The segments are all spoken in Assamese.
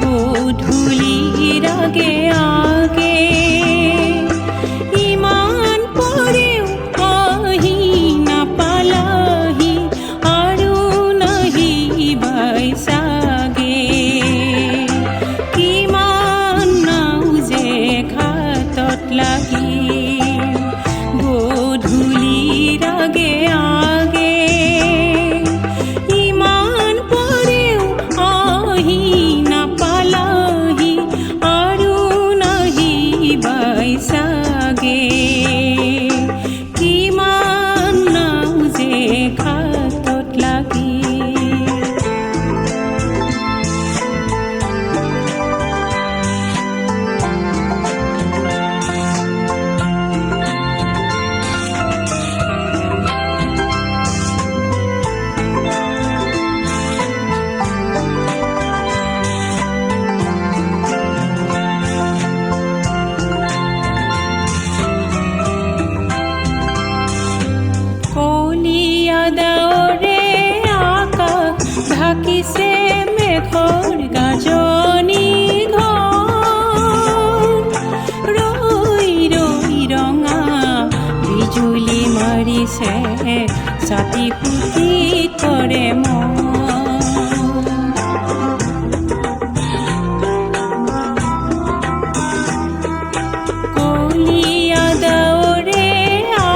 গধূলিৰ আগে আগে ইমান পৰেও আহি নাপালাহি আৰু নাহিবাই চাগে কিমান নাও যে ঘাটত লাগি গধূলিৰ আগে আগে ইমান পৰেও আহি নাপালাহি আৰু নাহিবাই চাগে কিমান নাও যে ঘাটত লাগি ডাৱৰে আকাশ ঢাকিছে মেঘৰ গাজনি ঘন ৰৈ ৰৈ ৰঙা বিজুলী মাৰিছে ছাতি ফুটি কৰে মন কলীয়া ডাৱৰে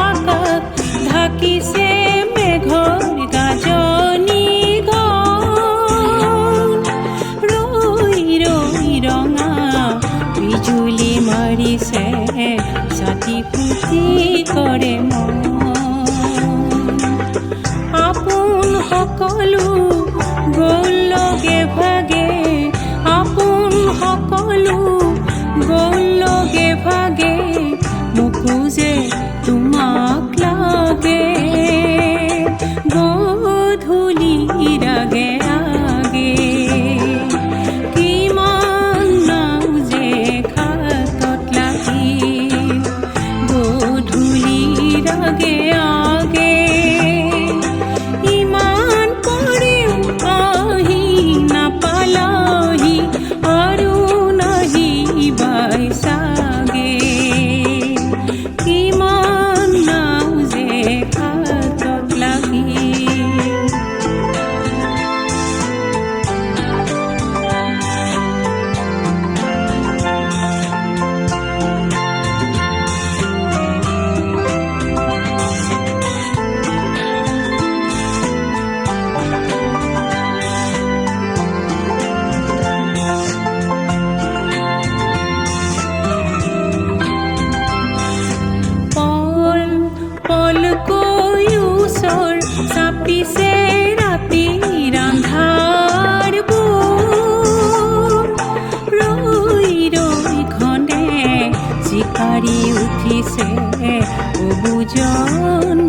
আকাশ ঢাকিছে মেঘৰ গাজনি ঘন ৰৈ ৰৈ ৰঙা বিজুলী মাৰিছে ছাতি ফুটি কৰে মন আপোন সকলো গ'ল লগে ভাগে আপোন সকলো গ'ল লগে ভাগে মোকো যে তোমাক লাগে গধূলিৰ আগে আগে কিমান নাও যে ঘাটত লাগি গধূলিৰ আগে আগে ইমান পৰেও আহি নাপালাহি আৰু নাহিবাই চাগে কিমান নাও যে ঘাটত লাগি পল পলকৈ ওচৰ চাপিছে ৰাতিৰ আন্ধাৰবোৰ ৰৈ ৰৈ ঘনে চিকাৰি উঠিছে অবুজন